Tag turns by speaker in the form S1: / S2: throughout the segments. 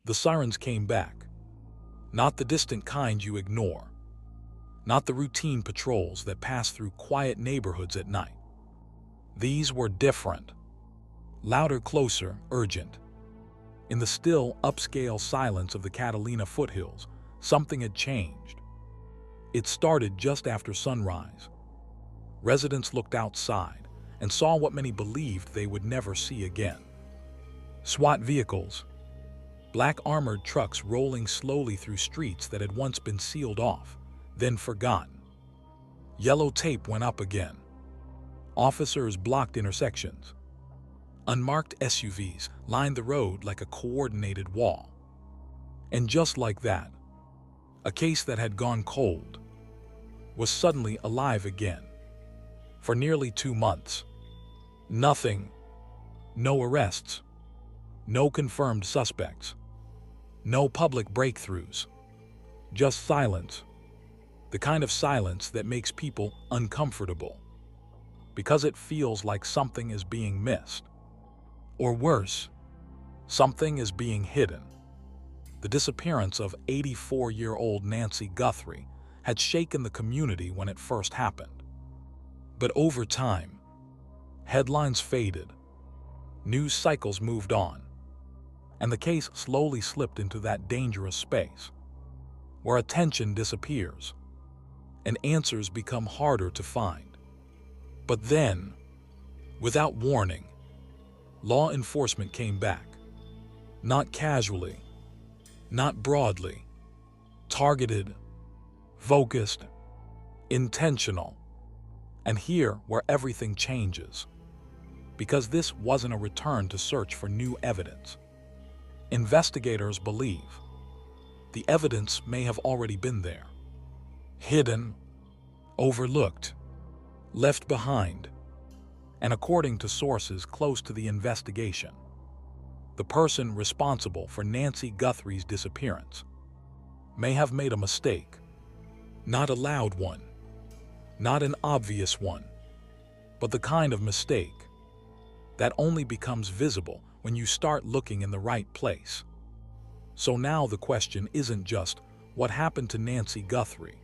S1: The sirens came back. Not the distant kind you ignore. Not the routine patrols that pass through quiet neighborhoods at night. These were different. Louder, closer, urgent. In the still, upscale silence of the Catalina foothills, something had changed. It started just after sunrise. Residents looked outside and saw what many believed they would never see again. SWAT vehicles, black armored trucks rolling slowly through streets that had once been sealed off, then forgotten. Yellow tape went up again. Officers blocked intersections. Unmarked SUVs lined the road like a coordinated wall. And just like that, a case that had gone cold was suddenly alive again. For nearly 2 months, nothing, no arrests, no confirmed suspects, no public breakthroughs, just silence, the kind of silence that makes people uncomfortable, because it feels like something is being missed. Or worse, something is being hidden. The disappearance of 84-year-old Nancy Guthrie had shaken the community when it first happened. But over time, headlines faded, news cycles moved on, and the case slowly slipped into that dangerous space where attention disappears and answers become harder to find. But then, without warning, law enforcement came back. Not casually, not broadly, targeted, focused, intentional. And here where everything changes. Because this wasn't a return to search for new evidence. Investigators believe the evidence may have already been there. Hidden, overlooked, left behind. And according to sources close to the investigation, the person responsible for Nancy Guthrie's disappearance may have made a mistake. Not a loud one, not an obvious one, but the kind of mistake that only becomes visible when you start looking in the right place. So now the question isn't just, what happened to Nancy Guthrie?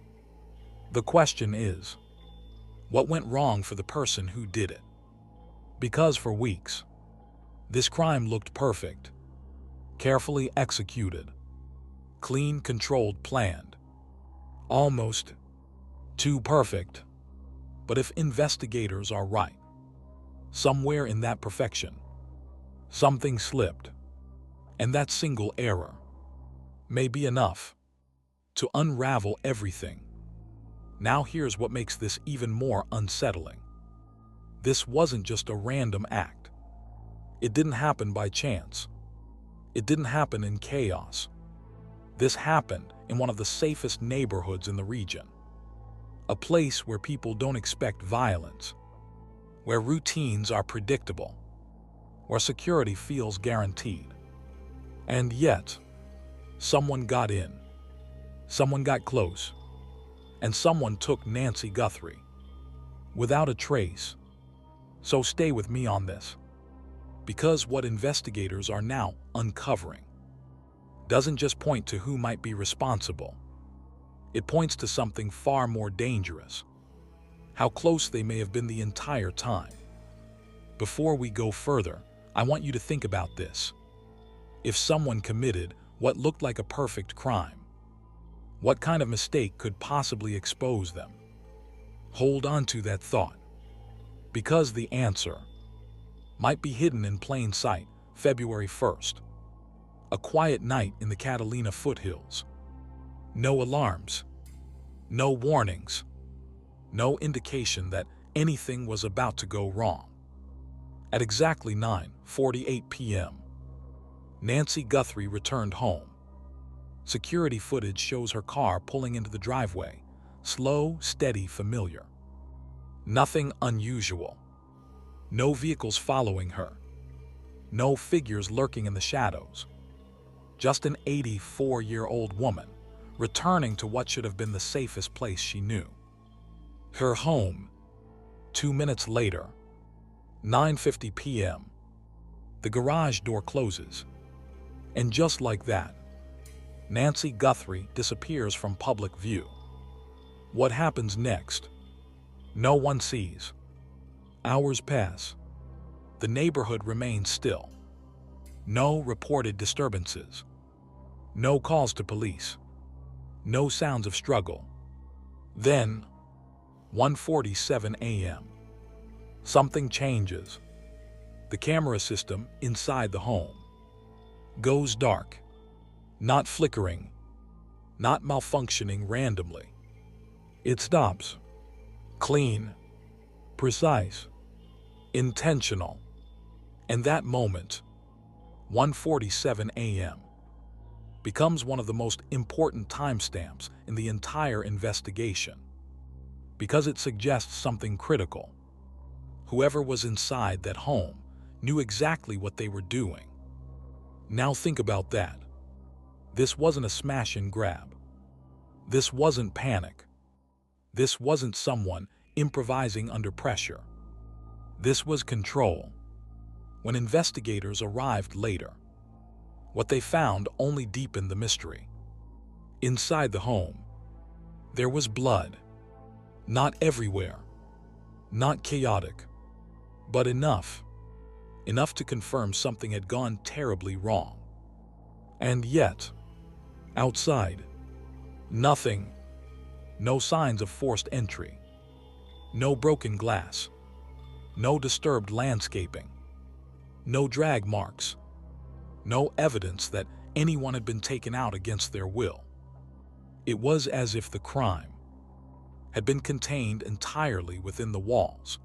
S1: The question is, what went wrong for the person who did it? Because for weeks, this crime looked perfect, carefully executed, clean, controlled, planned, almost too perfect. But if investigators are right, somewhere in that perfection, something slipped, and that single error may be enough to unravel everything. Now here's what makes this even more unsettling. This wasn't just a random act. It didn't happen by chance. It didn't happen in chaos. This happened in one of the safest neighborhoods in the region. A place where people don't expect violence, where routines are predictable, where security feels guaranteed. And yet, someone got in, someone got close, and someone took Nancy Guthrie without a trace. So stay with me on this, because what investigators are now uncovering doesn't just point to who might be responsible. It points to something far more dangerous, how close they may have been the entire time. Before we go further, I want you to think about this. If someone committed what looked like a perfect crime, what kind of mistake could possibly expose them? Hold on to that thought, because the answer might be hidden in plain sight. February 1st, a quiet night in the Catalina foothills. No alarms, no warnings, no indication that anything was about to go wrong. At exactly 9:48 p.m., Nancy Guthrie returned home. Security footage shows her car pulling into the driveway, slow, steady, familiar. Nothing unusual. No vehicles following her. No figures lurking in the shadows. Just an 84-year-old woman returning to what should have been the safest place she knew. Her home. 2 minutes later, 9:50 p.m., the garage door closes. And just like that, Nancy Guthrie disappears from public view. What happens next? No one sees. Hours pass. The neighborhood remains still. No reported disturbances. No calls to police. No sounds of struggle. Then, 1:47 a.m. Something changes. The camera system inside the home goes dark. Not flickering, not malfunctioning randomly. It stops. Clean, precise, intentional. And that moment, 1:47 a.m., becomes one of the most important timestamps in the entire investigation, because it suggests something critical. Whoever was inside that home knew exactly what they were doing. Now think about that. This wasn't a smash and grab. This wasn't panic. This wasn't someone improvising under pressure. This was control. When investigators arrived later, what they found only deepened the mystery. Inside the home, there was blood. Not everywhere, not chaotic, but enough to confirm something had gone terribly wrong. And yet, outside, nothing. No signs of forced entry. No broken glass. No disturbed landscaping. No drag marks. No evidence that anyone had been taken out against their will. It was as if the crime had been contained entirely within the walls.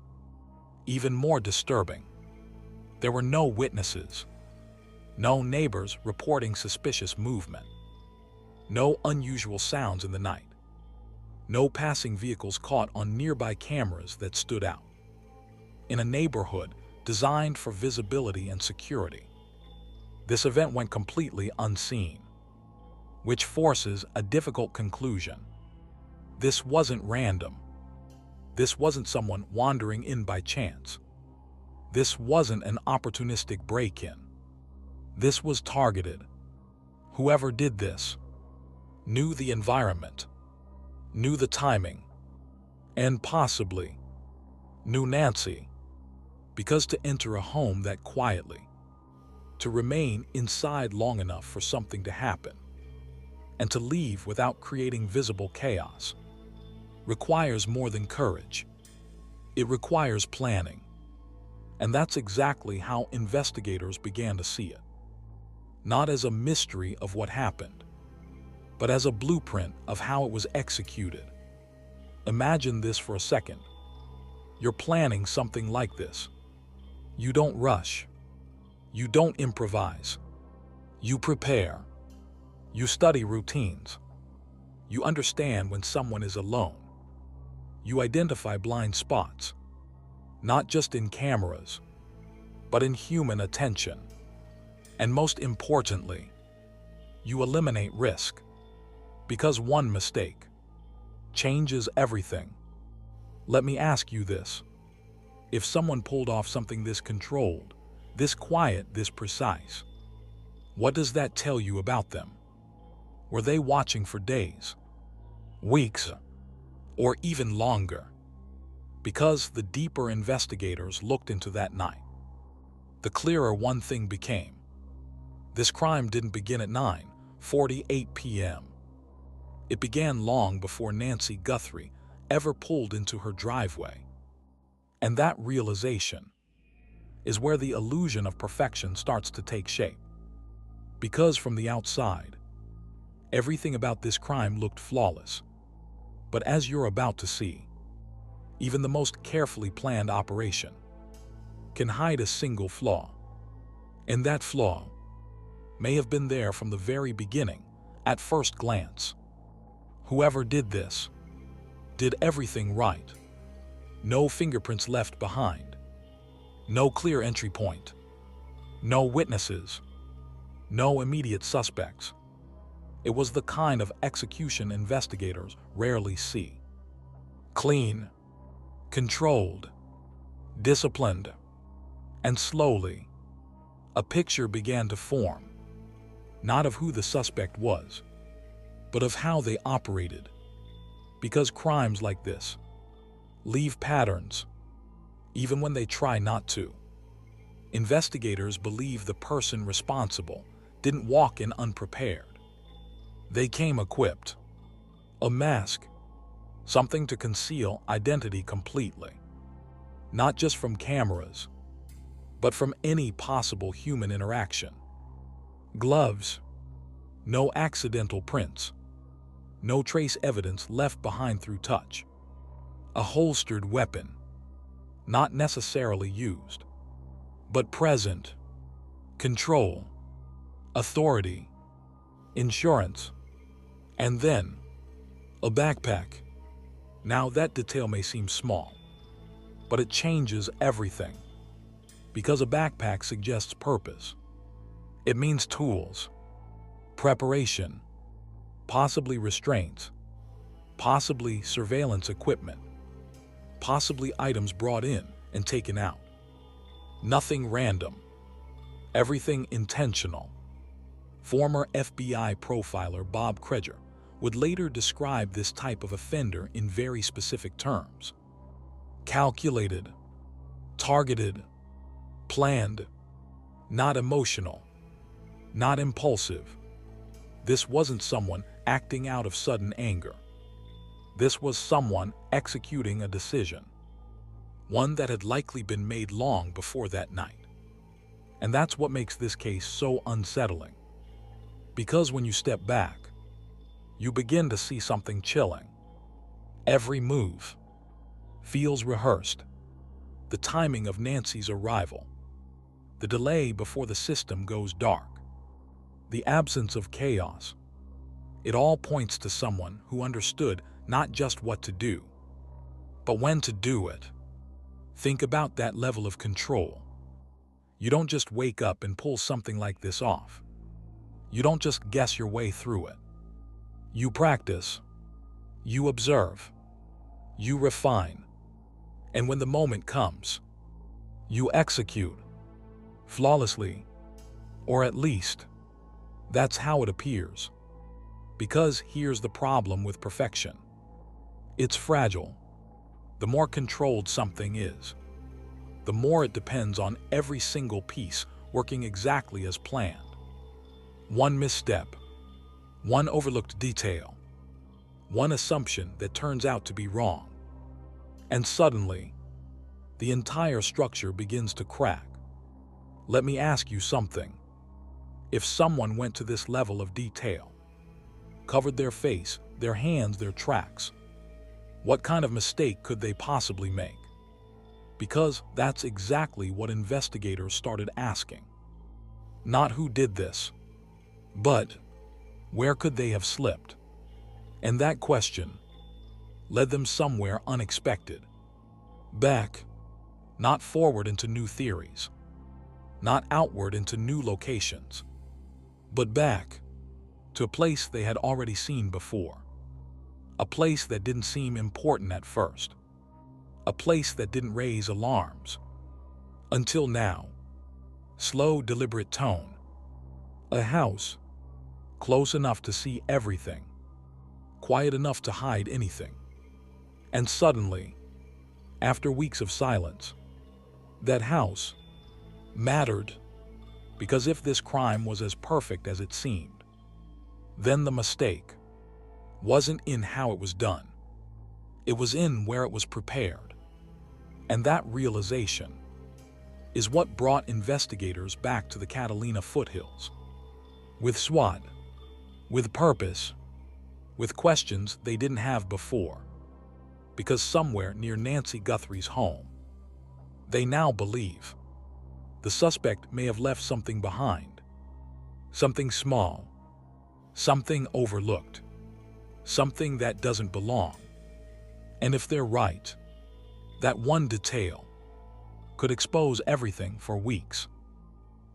S1: Even more disturbing, there were no witnesses. No neighbors reporting suspicious movement. No unusual sounds in the night. No passing vehicles caught on nearby cameras that stood out. In a neighborhood designed for visibility and security, this event went completely unseen, which forces a difficult conclusion. This wasn't random. This wasn't someone wandering in by chance. This wasn't an opportunistic break-in. This was targeted. Whoever did this knew the environment, knew the timing, and possibly knew Nancy, because to enter a home that quietly, to remain inside long enough for something to happen, and to leave without creating visible chaos, requires more than courage. It requires planning. And that's exactly how investigators began to see it. Not as a mystery of what happened, but as a blueprint of how it was executed. Imagine this for a second. You're planning something like this. You don't rush. You don't improvise. You prepare. You study routines. You understand when someone is alone. You identify blind spots, not just in cameras, but in human attention. And most importantly, you eliminate risk, because one mistake changes everything. Let me ask you this. If someone pulled off something this controlled, this quiet, this precise, what does that tell you about them? Were they watching for days, weeks, or even longer? Because the deeper investigators looked into that night, the clearer one thing became. This crime didn't begin at 9:48 p.m. It began long before Nancy Guthrie ever pulled into her driveway. And that realization is where the illusion of perfection starts to take shape. Because from the outside, everything about this crime looked flawless. But as you're about to see, even the most carefully planned operation can hide a single flaw. And that flaw may have been there from the very beginning, at first glance. Whoever did this did everything right. No fingerprints left behind. No clear entry point. No witnesses. No immediate suspects. It was the kind of execution investigators rarely see. Clean, controlled, disciplined, and slowly, a picture began to form. not of who the suspect was, but of how they operated. Because crimes like this leave patterns, even when they try not to. Investigators believe the person responsible didn't walk in unprepared. They came equipped. A mask, something to conceal identity completely. Not just from cameras, but from any possible human interaction. Gloves, no accidental prints, no trace evidence left behind through touch. A holstered weapon, not necessarily used, but present. Control, authority, insurance, and then a backpack. Now that detail may seem small, but it changes everything. Because a backpack suggests purpose. It means tools, preparation, possibly restraints, possibly surveillance equipment, possibly items brought in and taken out. Nothing random, everything intentional. Former FBI profiler Bob Kreger would later describe this type of offender in very specific terms. Calculated, targeted, planned, not emotional, not impulsive. This wasn't someone acting out of sudden anger. This was someone executing a decision, one that had likely been made long before that night. And that's what makes this case so unsettling. Because when you step back, you begin to see something chilling. Every move feels rehearsed. The timing of Nancy's arrival, the delay before the system goes dark, the absence of chaos. It all points to someone who understood not just what to do, but when to do it. Think about that level of control. You don't just wake up and pull something like this off. You don't just guess your way through it. You practice. You observe. You refine. And when the moment comes, you execute flawlessly, or at least, that's how it appears. Because here's the problem with perfection. It's fragile. The more controlled something is, the more it depends on every single piece working exactly as planned. One misstep, one overlooked detail, one assumption that turns out to be wrong, and suddenly, the entire structure begins to crack. Let me ask you something. If someone went to this level of detail, covered their face, their hands, their tracks, what kind of mistake could they possibly make? Because that's exactly what investigators started asking. Not who did this, but where could they have slipped? And that question led them somewhere unexpected. Back, not forward into new theories, not outward into new locations, but back to a place they had already seen before. A place that didn't seem important at first. A place that didn't raise alarms. Until now. Slow, deliberate tone. A house, close enough to see everything, quiet enough to hide anything. And suddenly, after weeks of silence, that house mattered. Because if this crime was as perfect as it seemed, then the mistake wasn't in how it was done. It was in where it was prepared. And that realization is what brought investigators back to the Catalina foothills. With SWAT, with purpose, with questions they didn't have before. Because somewhere near Nancy Guthrie's home, they now believe the suspect may have left something behind. Something small, something overlooked, something that doesn't belong. And if they're right, that one detail could expose everything for weeks.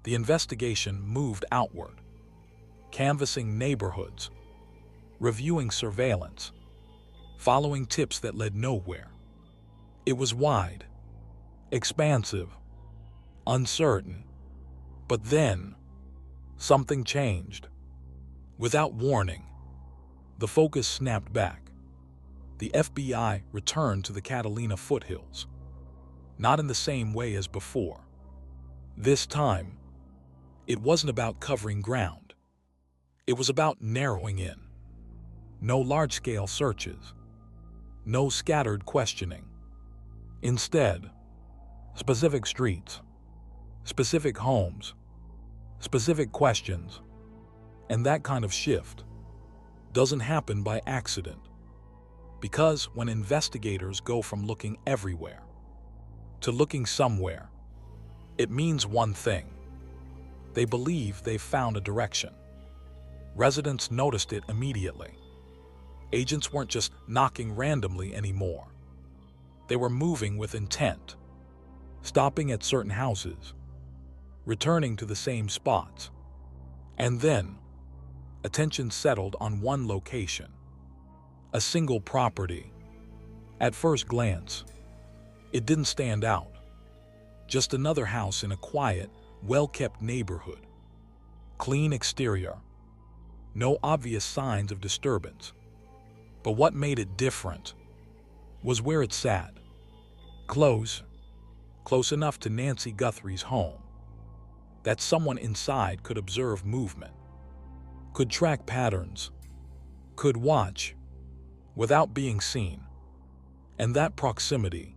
S1: The investigation moved outward, canvassing neighborhoods, reviewing surveillance, following tips that led nowhere. It was wide, expansive, uncertain. But then, something changed. Without warning, the focus snapped back. The FBI returned to the Catalina foothills, not in the same way as before. This time, it wasn't about covering ground. It was about narrowing in. No large-scale searches. No scattered questioning. Instead, specific streets, specific homes, specific questions. And that kind of shift doesn't happen by accident. Because when investigators go from looking everywhere to looking somewhere, it means one thing. They believe they've found a direction. Residents noticed it immediately. Agents weren't just knocking randomly anymore. They were moving with intent, stopping at certain houses, returning to the same spots. And then, attention settled on one location, a single property. At first glance, it didn't stand out. Just another house in a quiet, well-kept neighborhood. Clean exterior. No obvious signs of disturbance. But what made it different was where it sat. Close enough to Nancy Guthrie's home that someone inside could observe movement, could track patterns, could watch without being seen. And that proximity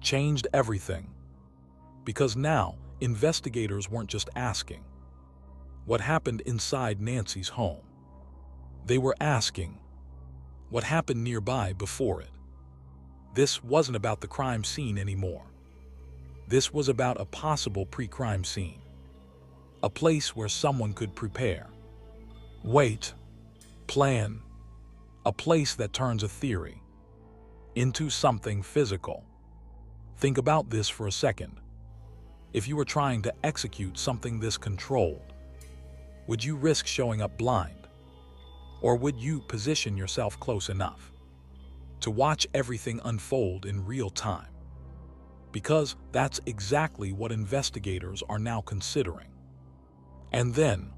S1: changed everything, because now investigators weren't just asking what happened inside Nancy's home. They were asking what happened nearby before it. This wasn't about the crime scene anymore. This was about a possible pre-crime scene, a place where someone could prepare, wait, plan, a place that turns a theory into something physical. Think about this for a second. If you were trying to execute something this controlled, would you risk showing up blind? Or would you position yourself close enough to watch everything unfold in real time? Because that's exactly what investigators are now considering. And then,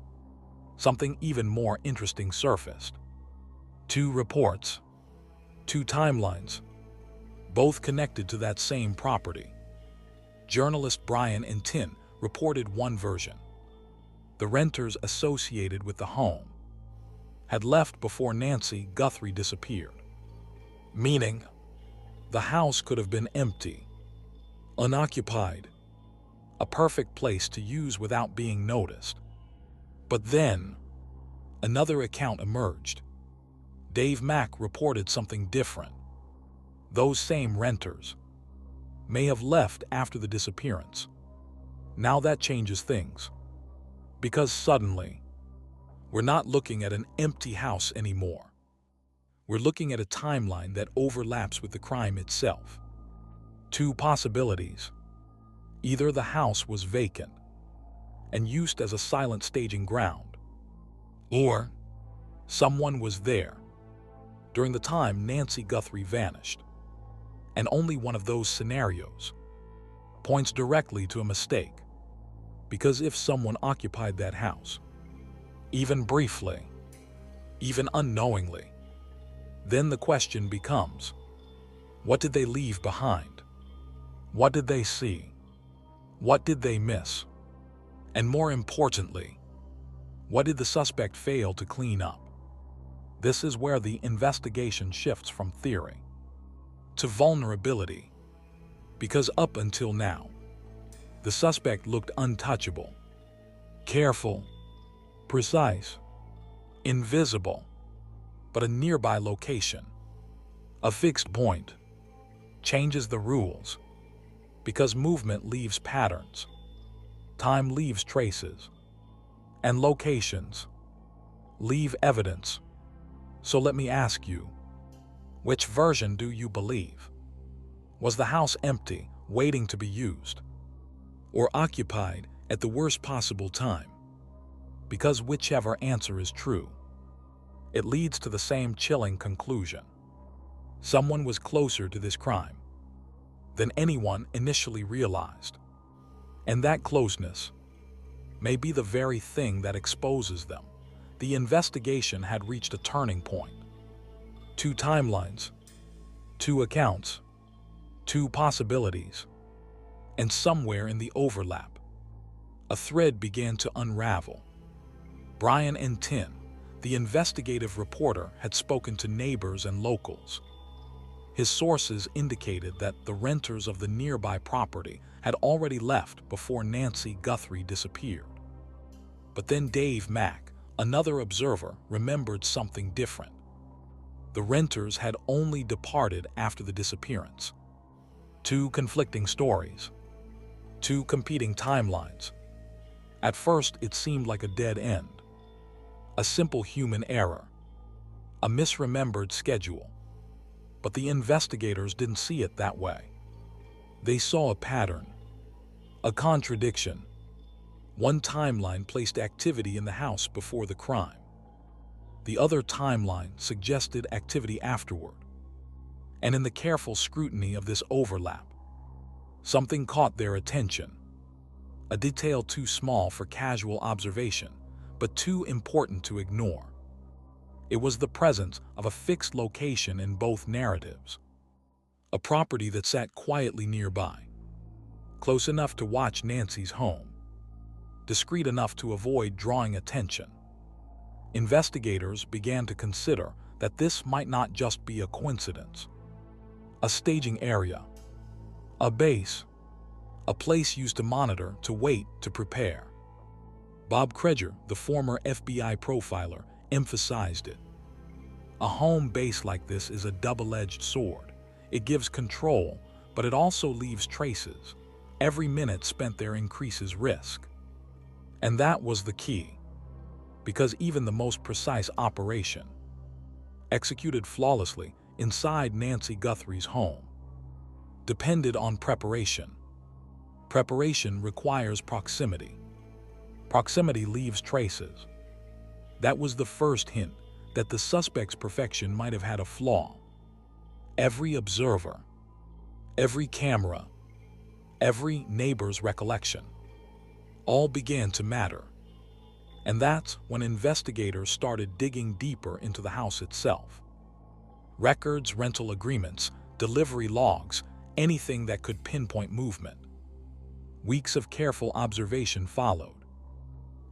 S1: something even more interesting surfaced. 2 reports, 2 timelines, both connected to that same property. Journalist Brian and Tin reported one version. The renters associated with the home had left before Nancy Guthrie disappeared, meaning the house could have been empty, unoccupied, a perfect place to use without being noticed. But then, another account emerged. Dave Mack reported something different. Those same renters may have left after the disappearance. Now that changes things, because suddenly, we're not looking at an empty house anymore. We're looking at a timeline that overlaps with the crime itself. 2 possibilities. Either the house was vacant and used as a silent staging ground, or someone was there during the time Nancy Guthrie vanished. And only one of those scenarios points directly to a mistake. Because if someone occupied that house, even briefly, even unknowingly, then the question becomes, what did they leave behind? What did they see? What did they miss? And more importantly, what did the suspect fail to clean up? This is where the investigation shifts from theory to vulnerability, because up until now, the suspect looked untouchable, careful, precise, invisible. But a nearby location, a fixed point, changes the rules, because movement leaves patterns, time leaves traces, and locations leave evidence. So let me ask you, which version do you believe? Was the house empty, waiting to be used, or occupied at the worst possible time? Because whichever answer is true, it leads to the same chilling conclusion. Someone was closer to this crime than anyone initially realized. And that closeness may be the very thing that exposes them The investigation had reached a turning point. 2 timelines, 2 accounts, 2 possibilities, and somewhere in the overlap, a thread began to unravel. Brian and Tin, the investigative reporter, had spoken to neighbors and locals. His sources indicated that the renters of the nearby property had already left before Nancy Guthrie disappeared. But then Dave Mack, another observer, remembered something different. The renters had only departed after the disappearance. 2 conflicting stories, 2 competing timelines. At first, it seemed like a dead end. A simple human error, a misremembered schedule. But the investigators didn't see it that way. They saw a pattern, a contradiction. One timeline placed activity in the house before the crime. The other timeline suggested activity afterward. And in the careful scrutiny of this overlap, something caught their attention. A detail too small for casual observation, but too important to ignore. It was the presence of a fixed location in both narratives. A property that sat quietly nearby, close enough to watch Nancy's home, discreet enough to avoid drawing attention. Investigators began to consider that this might not just be a coincidence. A staging area, a base, a place used to monitor, to wait, to prepare. Bob Kreger, the former FBI profiler, emphasized it. A home base like this is a double-edged sword. It gives control, but it also leaves traces. Every minute spent there increases risk. And that was the key, because even the most precise operation, executed flawlessly inside Nancy Guthrie's home, depended on preparation. Preparation requires proximity. Proximity leaves traces. That was the first hint that the suspect's perfection might have had a flaw. Every observer, every camera, every neighbor's recollection, all began to matter. And that's when investigators started digging deeper into the house itself. Records, rental agreements, delivery logs, anything that could pinpoint movement. Weeks of careful observation followed.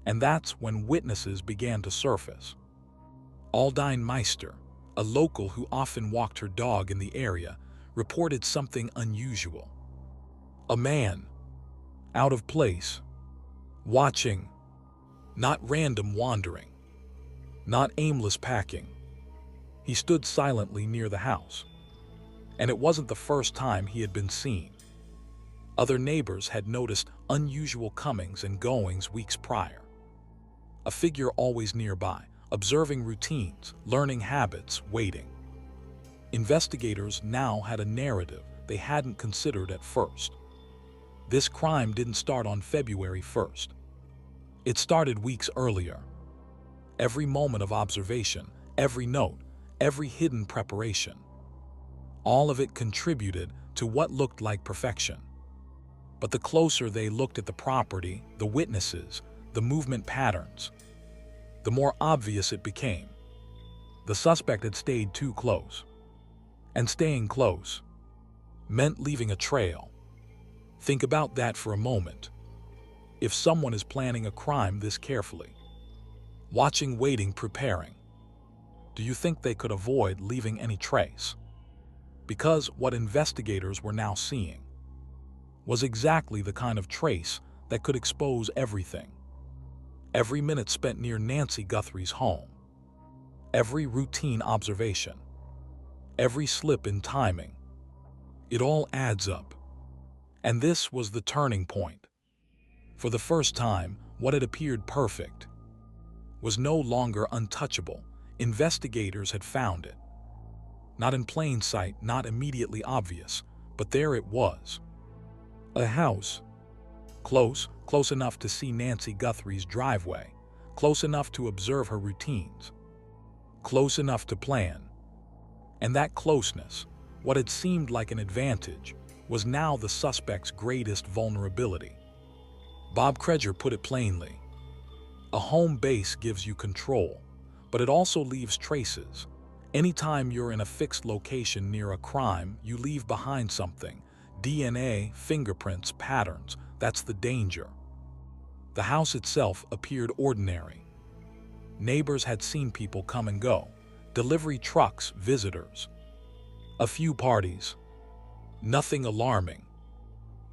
S1: And that's when witnesses began to surface. Aldine Meister, a local who often walked her dog in the area, reported something unusual. A man, out of place, watching, not random wandering, not aimless packing. He stood silently near the house. And it wasn't the first time he had been seen. Other neighbors had noticed unusual comings and goings weeks prior. A figure always nearby, observing routines, learning habits, waiting. Investigators now had a narrative they hadn't considered at first. This crime didn't start on February 1st. It started weeks earlier. Every moment of observation, every note, every hidden preparation, all of it contributed to what looked like perfection. But the closer they looked at the property, the witnesses, the movement patterns, the more obvious it became. The suspect had stayed too close. And staying close meant leaving a trail. Think about that for a moment. If someone is planning a crime this carefully, watching, waiting, preparing, do you think they could avoid leaving any trace? Because what investigators were now seeing was exactly the kind of trace that could expose everything. Every minute spent near Nancy Guthrie's home, every routine observation, every slip in timing, it all adds up. And this was the turning point. For the first time, what had appeared perfect was no longer untouchable. Investigators had found it. Not in plain sight, not immediately obvious, but there it was. A house. Close enough to see Nancy Guthrie's driveway, close enough to observe her routines, close enough to plan. And that closeness, what had seemed like an advantage, was now the suspect's greatest vulnerability. Bob Kreger put it plainly. A home base gives you control, but it also leaves traces. Anytime you're in a fixed location near a crime, you leave behind something. DNA, fingerprints, patterns. That's the danger. The house itself appeared ordinary. Neighbors had seen people come and go. Delivery trucks, visitors. A few parties. Nothing alarming.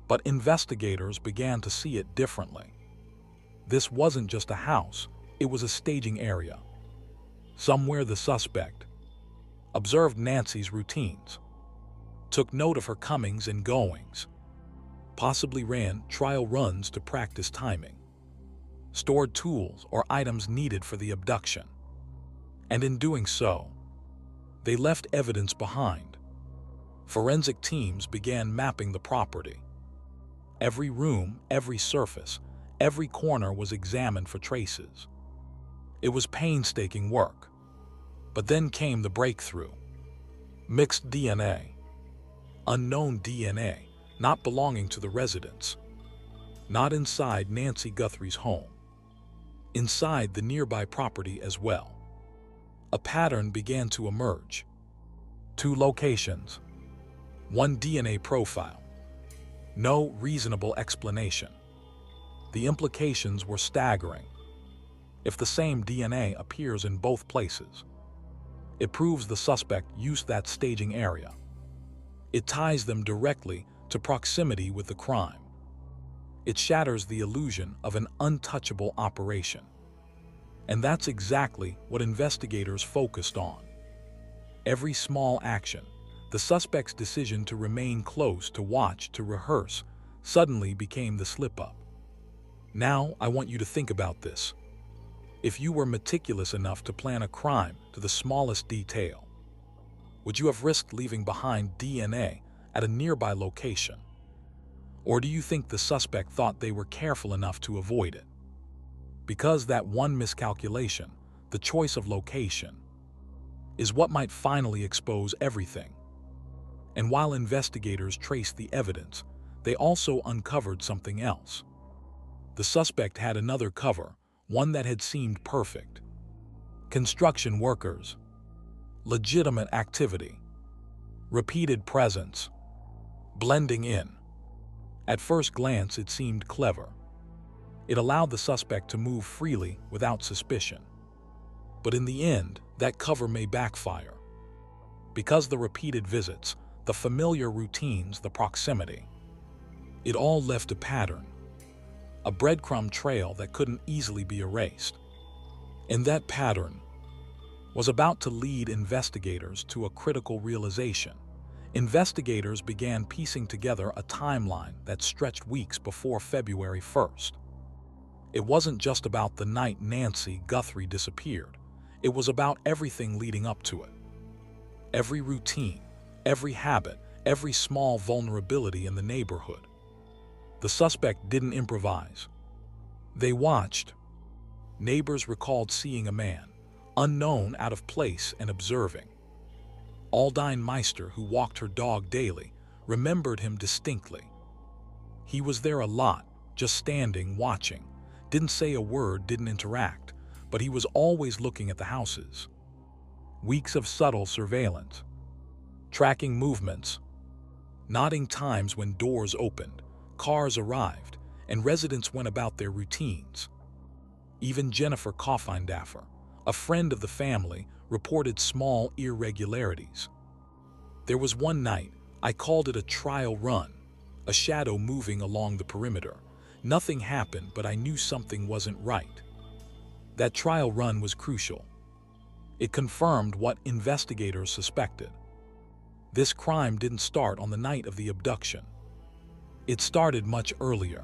S1: But investigators began to see it differently. This wasn't just a house, it was a staging area. Somewhere the suspect observed Nancy's routines, took note of her comings and goings, possibly ran trial runs to practice timing, stored tools or items needed for the abduction. And in doing so, they left evidence behind. Forensic teams began mapping the property. Every room, every surface, every corner was examined for traces. It was painstaking work. But then came the breakthrough. Mixed DNA. Unknown DNA, not belonging to the residents. Not inside Nancy Guthrie's home. Inside the nearby property as well. A pattern began to emerge. 2 locations. 1 DNA profile. No reasonable explanation. The implications were staggering. If the same DNA appears in both places, it proves the suspect used that staging area. It ties them directly to proximity with the crime. It shatters the illusion of an untouchable operation. And that's exactly what investigators focused on. Every small action, the suspect's decision to remain close, to watch, to rehearse, suddenly became the slip-up. Now I want you to think about this. If you were meticulous enough to plan a crime to the smallest detail, would you have risked leaving behind DNA at a nearby location? Or do you think the suspect thought they were careful enough to avoid it? Because that one miscalculation, the choice of location, is what might finally expose everything. And while investigators traced the evidence, they also uncovered something else. The suspect had another cover, one that had seemed perfect. Construction workers. Legitimate activity. Repeated presence. Blending in. At first glance, it seemed clever. It allowed the suspect to move freely without suspicion. But in the end, that cover may backfire. Because the repeated visits, the familiar routines, the proximity, it all left a pattern. A breadcrumb trail that couldn't easily be erased. And that pattern was about to lead investigators to a critical realization. Investigators began piecing together a timeline that stretched weeks before February 1st. It wasn't just about the night Nancy Guthrie disappeared. It was about everything leading up to it. Every routine, every habit, every small vulnerability in the neighborhood. The suspect didn't improvise. They watched. Neighbors recalled seeing a man, unknown, out of place, and observing. Aldine Meister, who walked her dog daily, remembered him distinctly. He was there a lot, just standing, watching. Didn't say a word, didn't interact, but he was always looking at the houses. Weeks of subtle surveillance. Tracking movements. Nodding times when doors opened, cars arrived, and residents went about their routines. Even Jennifer Kidnapper, a friend of the family, reported small irregularities. There was one night, I called it a trial run, a shadow moving along the perimeter. Nothing happened, but I knew something wasn't right. That trial run was crucial. It confirmed what investigators suspected. This crime didn't start on the night of the abduction. It started much earlier.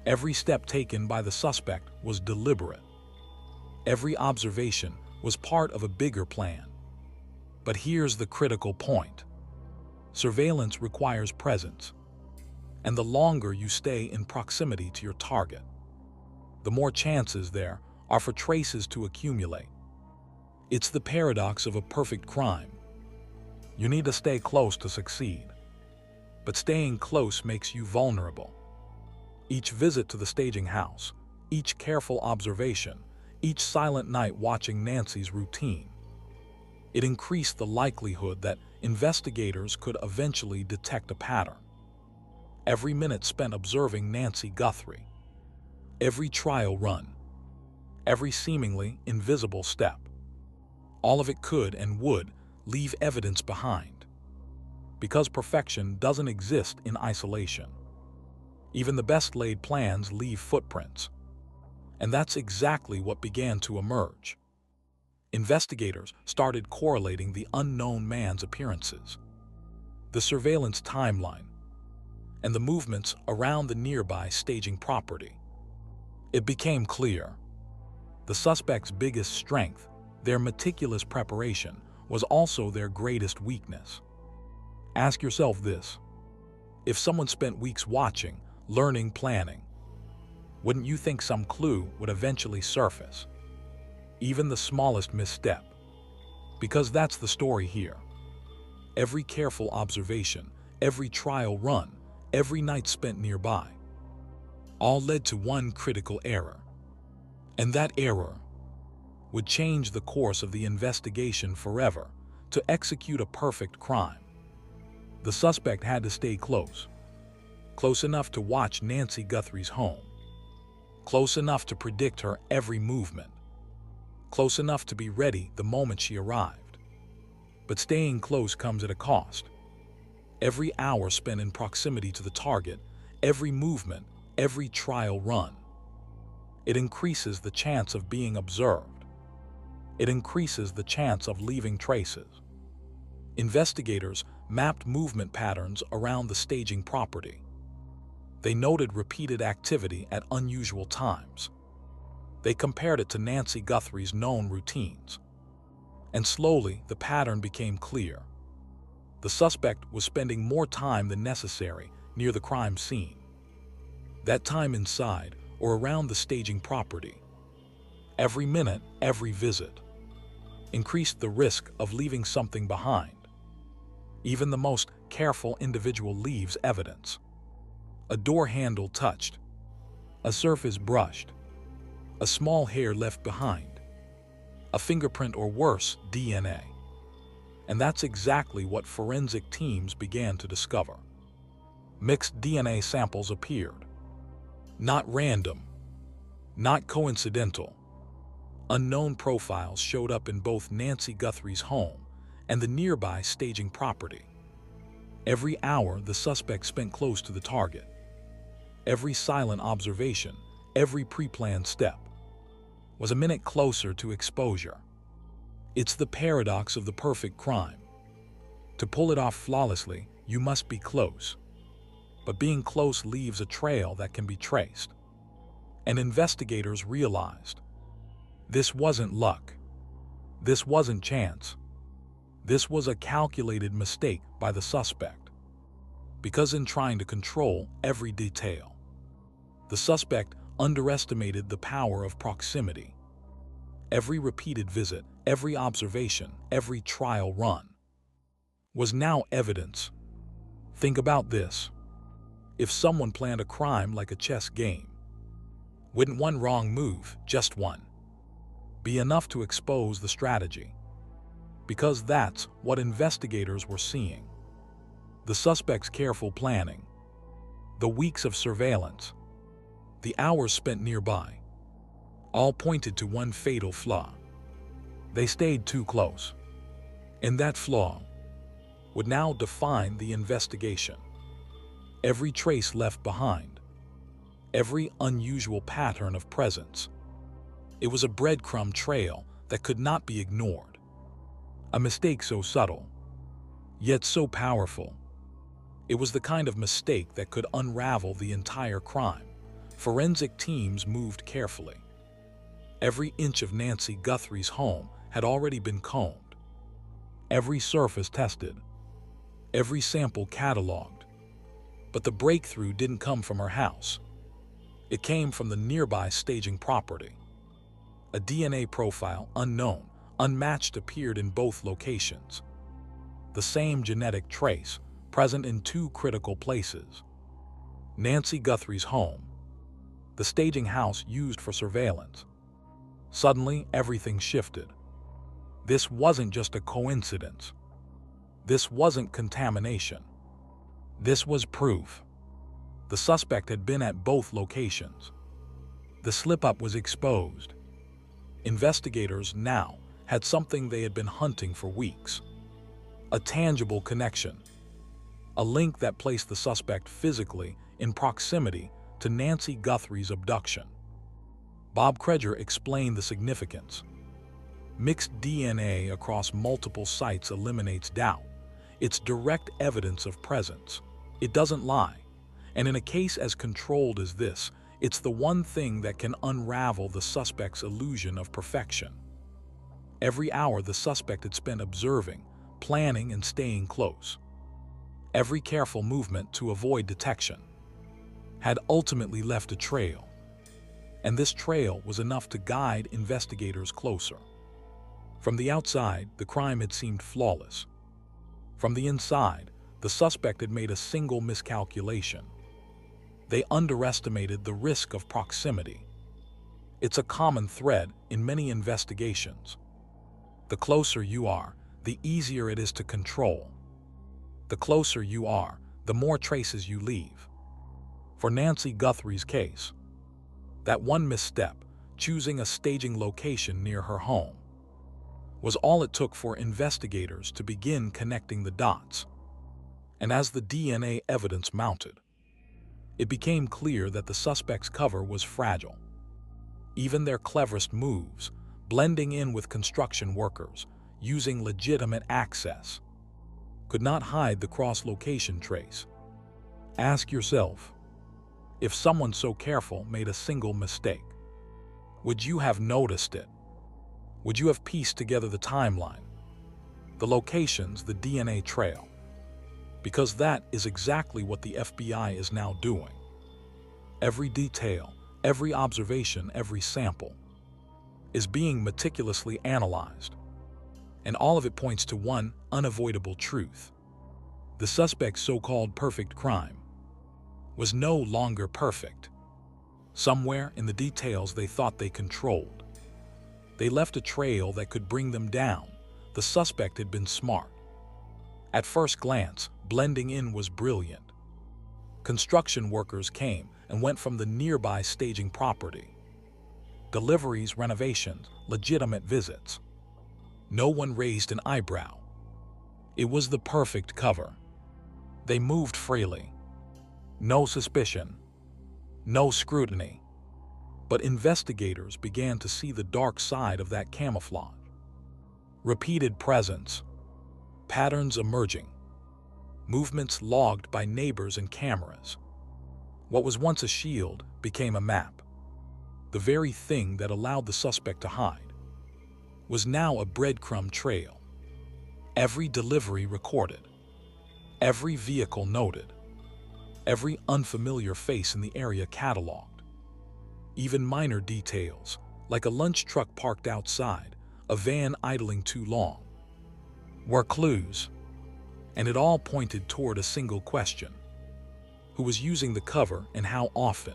S1: Every step taken by the suspect was deliberate. Every observation was part of a bigger plan. But here's the critical point. Surveillance requires presence. And the longer you stay in proximity to your target, the more chances there are for traces to accumulate. It's the paradox of a perfect crime. You need to stay close to succeed. But staying close makes you vulnerable. Each visit to the staging house, each careful observation, each silent night watching Nancy's routine. It increased the likelihood that investigators could eventually detect a pattern. Every minute spent observing Nancy Guthrie, every trial run, every seemingly invisible step, all of it could and would leave evidence behind. Because perfection doesn't exist in isolation. Even the best laid plans leave footprints. And that's exactly what began to emerge. Investigators started correlating the unknown man's appearances, the surveillance timeline, and the movements around the nearby staging property. It became clear. The suspect's biggest strength, their meticulous preparation, was also their greatest weakness. Ask yourself this: if someone spent weeks watching, learning, planning, wouldn't you think some clue would eventually surface? Even the smallest misstep. Because that's the story here. Every careful observation, every trial run, every night spent nearby, all led to one critical error. And that error would change the course of the investigation forever. To execute a perfect crime, the suspect had to stay close. Close enough to watch Nancy Guthrie's home. Close enough to predict her every movement. Close enough to be ready the moment she arrived. But staying close comes at a cost. Every hour spent in proximity to the target, every movement, every trial run, it increases the chance of being observed. It increases the chance of leaving traces. Investigators mapped movement patterns around the staging property. They noted repeated activity at unusual times. They compared it to Nancy Guthrie's known routines. And slowly, the pattern became clear. The suspect was spending more time than necessary near the crime scene. That time inside or around the staging property, every minute, every visit, increased the risk of leaving something behind. Even the most careful individual leaves evidence. A door handle touched, a surface brushed, a small hair left behind, a fingerprint or worse, DNA. And that's exactly what forensic teams began to discover. Mixed DNA samples appeared. Not random, not coincidental. Unknown profiles showed up in both Nancy Guthrie's home and the nearby staging property. Every hour the suspect spent close to the target. Every silent observation, every pre-planned step, was a minute closer to exposure. It's the paradox of the perfect crime. To pull it off flawlessly, you must be close. But being close leaves a trail that can be traced. And investigators realized this wasn't luck. This wasn't chance. This was a calculated mistake by the suspect. Because in trying to control every detail, the suspect underestimated the power of proximity. Every repeated visit, every observation, every trial run was now evidence. Think about this. If someone planned a crime like a chess game, wouldn't one wrong move, just one, be enough to expose the strategy? Because that's what investigators were seeing. The suspect's careful planning, the weeks of surveillance, the hours spent nearby, all pointed to one fatal flaw. They stayed too close. And that flaw would now define the investigation. Every trace left behind, every unusual pattern of presence. It was a breadcrumb trail that could not be ignored. A mistake so subtle, yet so powerful. It was the kind of mistake that could unravel the entire crime. Forensic teams moved carefully. Every inch of Nancy Guthrie's home had already been combed. Every surface tested. Every sample cataloged. But the breakthrough didn't come from her house. It came from the nearby staging property. A DNA profile, unknown, unmatched, appeared in both locations. The same genetic trace, present in two critical places. Nancy Guthrie's home, the staging house used for surveillance. Suddenly, everything shifted. This wasn't just a coincidence. This wasn't contamination. This was proof. The suspect had been at both locations. The slip-up was exposed. Investigators now had something they had been hunting for weeks. A tangible connection. A link that placed the suspect physically in proximity to Nancy Guthrie's abduction. Bob Kreger explained the significance. Mixed DNA across multiple sites eliminates doubt. It's direct evidence of presence. It doesn't lie. And in a case as controlled as this, it's the one thing that can unravel the suspect's illusion of perfection. Every hour the suspect had spent observing, planning, and staying close. Every careful movement to avoid detection had ultimately left a trail. And this trail was enough to guide investigators closer. From the outside, the crime had seemed flawless. From the inside, the suspect had made a single miscalculation. They underestimated the risk of proximity. It's a common thread in many investigations. The closer you are, the easier it is to control. The closer you are, the more traces you leave. For Nancy Guthrie's case, that one misstep, choosing a staging location near her home, was all it took for investigators to begin connecting the dots. And as the DNA evidence mounted, it became clear that the suspect's cover was fragile. Even their cleverest moves, blending in with construction workers, using legitimate access, could not hide the cross-location trace. Ask yourself, if someone so careful made a single mistake, would you have noticed it? Would you have pieced together the timeline, the locations, the DNA trail? Because that is exactly what the FBI is now doing. Every detail, every observation, every sample is being meticulously analyzed. And all of it points to one unavoidable truth. The suspect's so-called perfect crime was no longer perfect. Somewhere in the details they thought they controlled, they left a trail that could bring them down. The suspect had been smart. At first glance, blending in was brilliant. Construction workers came and went from the nearby staging property. Deliveries, renovations, legitimate visits. No one raised an eyebrow. It was the perfect cover. They moved freely. No suspicion. No scrutiny. But investigators began to see the dark side of that camouflage. Repeated presence. Patterns emerging. Movements logged by neighbors and cameras. What was once a shield became a map. The very thing that allowed the suspect to hide was now a breadcrumb trail. Every delivery recorded. Every vehicle noted. Every unfamiliar face in the area cataloged. Even minor details, like a lunch truck parked outside, a van idling too long, were clues. And it all pointed toward a single question: who was using the cover and how often?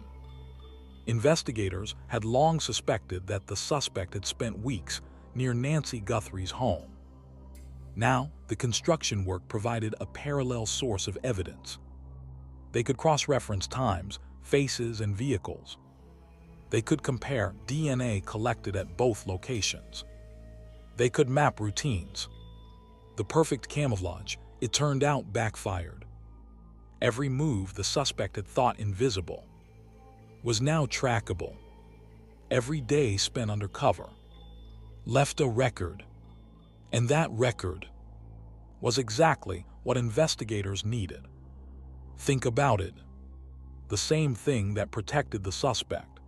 S1: Investigators had long suspected that the suspect had spent weeks near Nancy Guthrie's home. Now, the construction work provided a parallel source of evidence. They could cross-reference times, faces, and vehicles. They could compare DNA collected at both locations. They could map routines. The perfect camouflage, it turned out, backfired. Every move the suspect had thought invisible was now trackable. Every day spent under cover left a record. And that record was exactly what investigators needed. Think about it. The same thing that protected the suspect,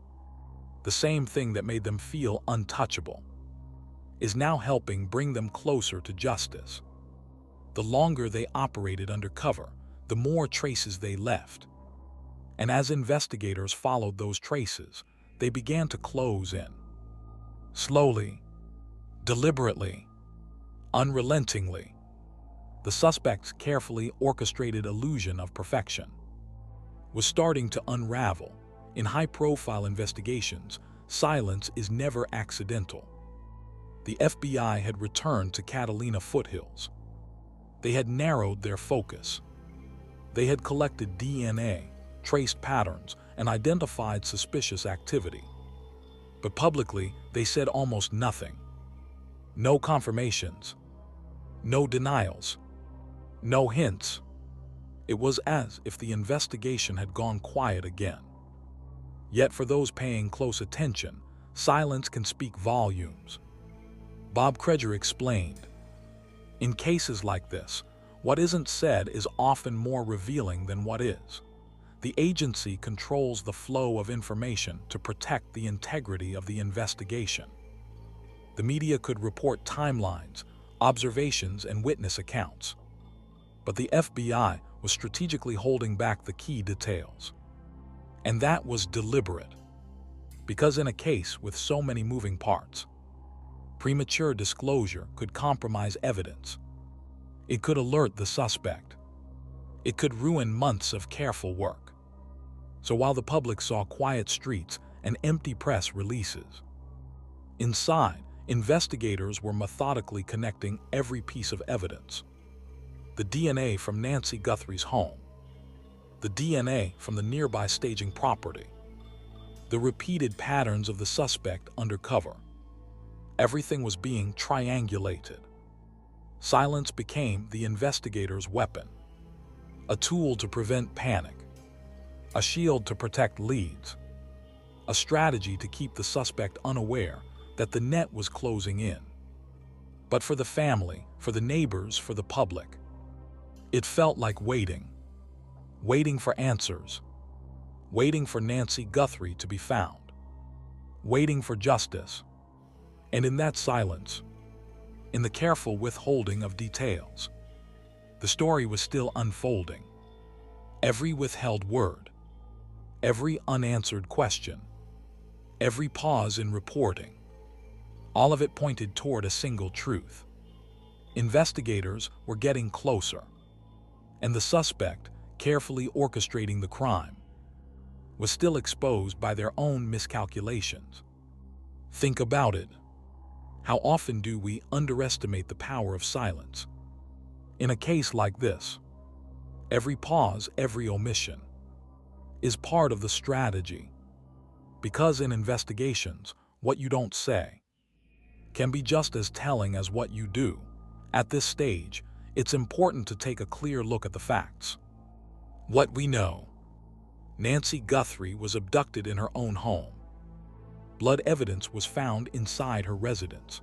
S1: the same thing that made them feel untouchable, is now helping bring them closer to justice. The longer they operated undercover, the more traces they left. And as investigators followed those traces, they began to close in. Slowly, deliberately, unrelentingly, the suspect's carefully orchestrated illusion of perfection was starting to unravel, In high-profile investigations, silence is never accidental. The FBI had returned to Catalina foothills. They had narrowed their focus. They had collected DNA, traced patterns, and identified suspicious activity. But publicly, they said almost nothing. No confirmations. No denials. No hints. It was as if the investigation had gone quiet again. Yet for those paying close attention, silence can speak volumes. Bob Kreger explained, "In cases like this, what isn't said is often more revealing than what is. The agency controls the flow of information to protect the integrity of the investigation. The media could report timelines, observations, and witness accounts. But the FBI was strategically holding back the key details. And that was deliberate. Because in a case with so many moving parts, premature disclosure could compromise evidence. It could alert the suspect. It could ruin months of careful work. So while the public saw quiet streets and empty press releases, inside, investigators were methodically connecting every piece of evidence. The DNA from Nancy Guthrie's home. The DNA from the nearby staging property. The repeated patterns of the suspect undercover. Everything was being triangulated. Silence became the investigator's weapon. A tool to prevent panic. A shield to protect leads. A strategy to keep the suspect unaware that the net was closing in. But for the family, for the neighbors, for the public, it felt like waiting. Waiting for answers. Waiting for Nancy Guthrie to be found. Waiting for justice. And in that silence, in the careful withholding of details, the story was still unfolding. Every withheld word, every unanswered question, every pause in reporting, all of it pointed toward a single truth. Investigators were getting closer, and the suspect, carefully orchestrating the crime, was still exposed by their own miscalculations. Think about it. How often do we underestimate the power of silence? In a case like this, every pause, every omission, is part of the strategy. Because in investigations, what you don't say can be just as telling as what you do. At this stage, it's important to take a clear look at the facts. What we know: Nancy Guthrie was abducted in her own home. Blood evidence was found inside her residence.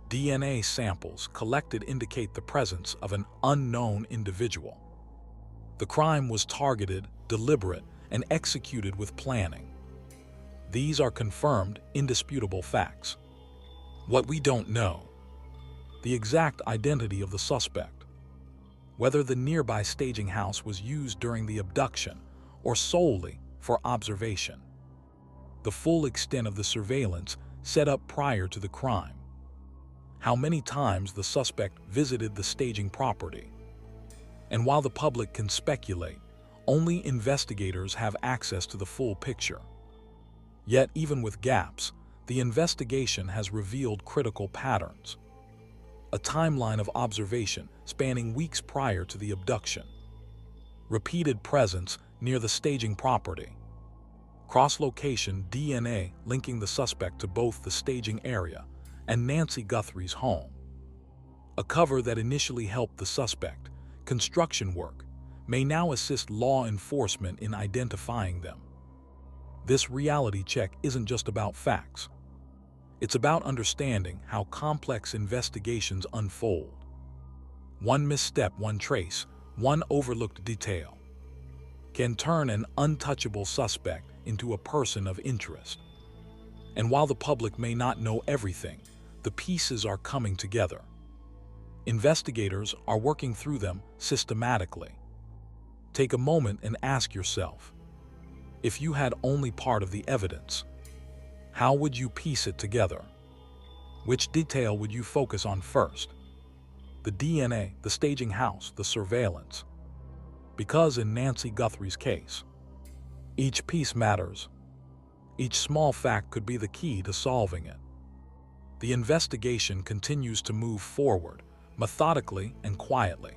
S1: DNA samples collected indicate the presence of an unknown individual. The crime was targeted, deliberate, and executed with planning. These are confirmed, indisputable facts. What we don't know: the exact identity of the suspect, whether the nearby staging house was used during the abduction or solely for observation, the full extent of the surveillance set up prior to the crime, how many times the suspect visited the staging property. And while the public can speculate, only investigators have access to the full picture. Yet, even with gaps, the investigation has revealed critical patterns. A timeline of observation spanning weeks prior to the abduction. Repeated presence near the staging property. Cross-location DNA linking the suspect to both the staging area and Nancy Guthrie's home. A cover that initially helped the suspect, construction work, may now assist law enforcement in identifying them. This reality check isn't just about facts. It's about understanding how complex investigations unfold. One misstep, one trace, one overlooked detail can turn an untouchable suspect into a person of interest. And while the public may not know everything, the pieces are coming together. Investigators are working through them systematically. Take a moment and ask yourself, if you had only part of the evidence, how would you piece it together? Which detail would you focus on first? The DNA, the staging house, the surveillance? Because in Nancy Guthrie's case, Each piece matters. Each small fact could be the key to solving it. The investigation continues to move forward, methodically and quietly.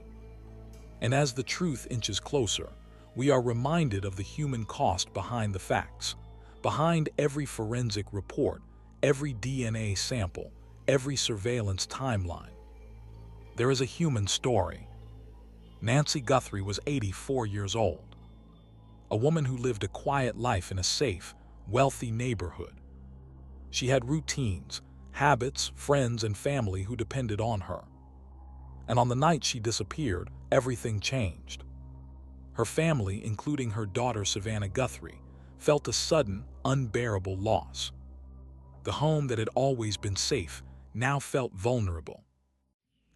S1: And as the truth inches closer, we are reminded of the human cost behind the facts. Behind every forensic report, every DNA sample, every surveillance timeline, there is a human story. Nancy Guthrie was 84 years old, a woman who lived a quiet life in a safe, wealthy neighborhood. She had routines, habits, friends, and family who depended on her. And on the night she disappeared, everything changed. Her family, including her daughter Savannah Guthrie, felt a sudden, unbearable loss. The home that had always been safe now felt vulnerable.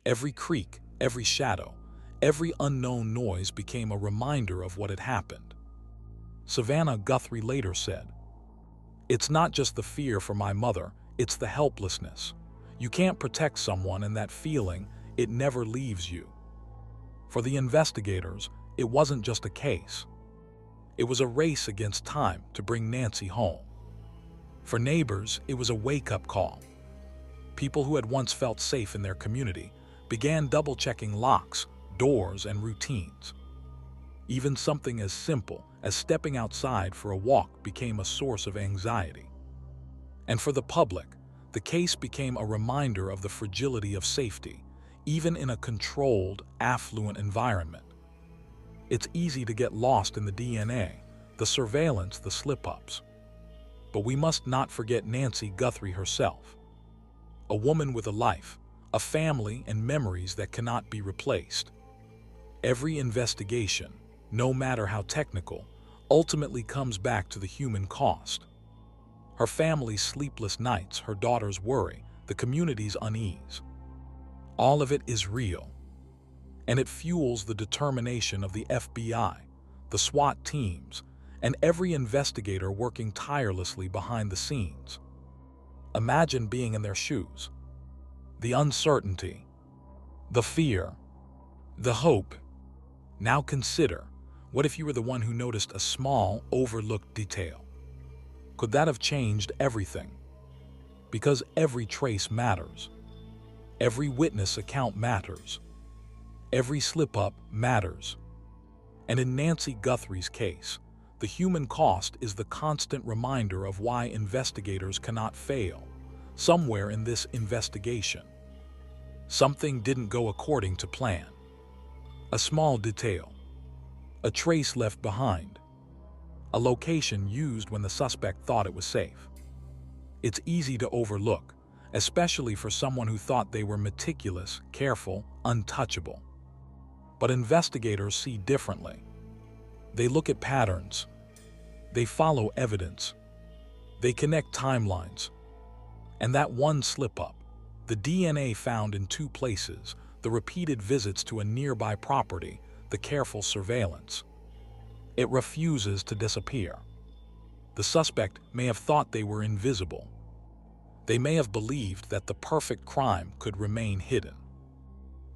S1: Every creak, every shadow, every unknown noise became a reminder of what had happened. Savannah Guthrie later said, "It's not just the fear for my mother, it's the helplessness. You can't protect someone, and that feeling, it never leaves you." For the investigators, it wasn't just a case. It was a race against time to bring Nancy home. For neighbors, it was a wake-up call. People who had once felt safe in their community began double-checking locks, doors, and routines. Even something as simple as stepping outside for a walk became a source of anxiety. And for the public, the case became a reminder of the fragility of safety, even in a controlled, affluent environment. It's easy to get lost in the DNA, the surveillance, the slip-ups. But we must not forget Nancy Guthrie herself. A woman with a life, a family, and memories that cannot be replaced. Every investigation, no matter how technical, ultimately comes back to the human cost. Her family's sleepless nights, her daughter's worry, the community's unease. All of it is real. And it fuels the determination of the FBI, the SWAT teams, and every investigator working tirelessly behind the scenes. Imagine being in their shoes. The uncertainty, the fear, the hope. Now consider, what if you were the one who noticed a small, overlooked detail? Could that have changed everything? Because every trace matters. Every witness account matters. Every slip-up matters. And in Nancy Guthrie's case, the human cost is the constant reminder of why investigators cannot fail. Somewhere in this investigation, something didn't go according to plan. A small detail, a trace left behind, a location used when the suspect thought it was safe. It's easy to overlook, especially for someone who thought they were meticulous, careful, untouchable. But investigators see differently. They look at patterns. They follow evidence. They connect timelines. And that one slip-up, the DNA found in two places, the repeated visits to a nearby property, the careful surveillance, it refuses to disappear. The suspect may have thought they were invisible. They may have believed that the perfect crime could remain hidden.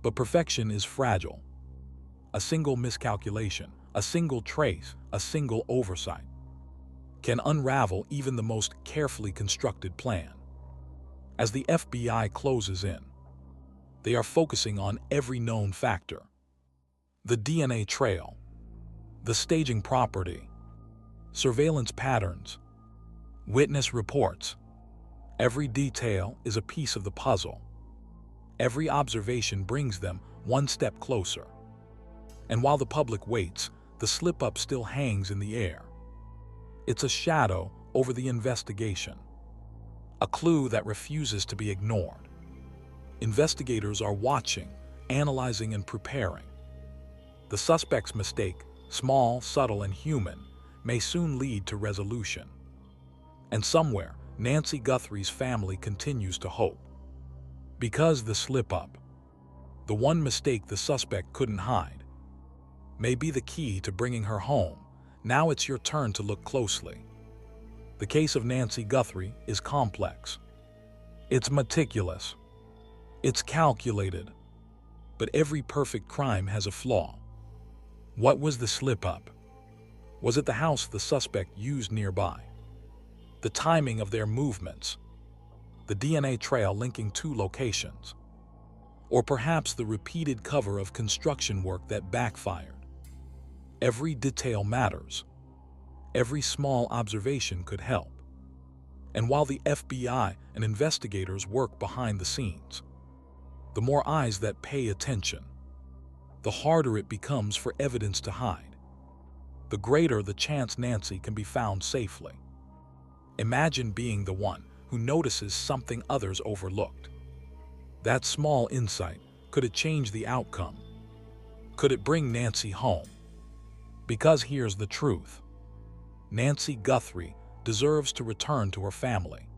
S1: But perfection is fragile. A single miscalculation, a single trace, a single oversight can unravel even the most carefully constructed plan. As the FBI closes in, they are focusing on every known factor. The DNA trail, the staging property, surveillance patterns, witness reports. Every detail is a piece of the puzzle. Every observation brings them one step closer. And while the public waits, the slip-up still hangs in the air. It's a shadow over the investigation, a clue that refuses to be ignored. Investigators are watching, analyzing, and preparing. The suspect's mistake, small, subtle, and human, may soon lead to resolution. And somewhere, Nancy Guthrie's family continues to hope. Because the slip-up, the one mistake the suspect couldn't hide, may be the key to bringing her home. Now it's your turn to look closely. The case of Nancy Guthrie is complex. It's meticulous. It's calculated. But every perfect crime has a flaw. What was the slip-up? Was it the house the suspect used nearby? The timing of their movements? The DNA trail linking two locations? Or perhaps the repeated cover of construction work that backfired? Every detail matters. Every small observation could help. And while the FBI and investigators work behind the scenes, the more eyes that pay attention, the harder it becomes for evidence to hide, the greater the chance Nancy can be found safely. Imagine being the one who notices something others overlooked. That small insight, could it change the outcome? Could it bring Nancy home? Because here's the truth. Nancy Guthrie deserves to return to her family.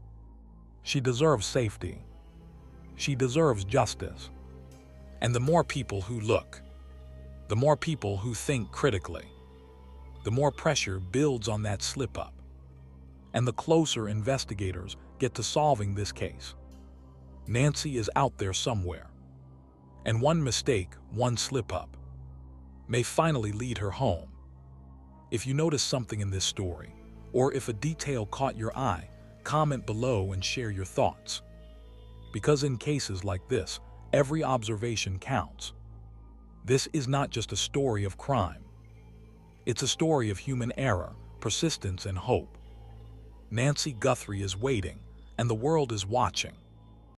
S1: She deserves safety. She deserves justice. And the more people who look, the more people who think critically, the more pressure builds on that slip-up. And the closer investigators get to solving this case. Nancy is out there somewhere. And one mistake, one slip-up, may finally lead her home. If you notice something in this story, or if a detail caught your eye, comment below and share your thoughts. Because in cases like this, every observation counts. This is not just a story of crime. It's a story of human error, persistence, and hope. Nancy Guthrie is waiting, and the world is watching.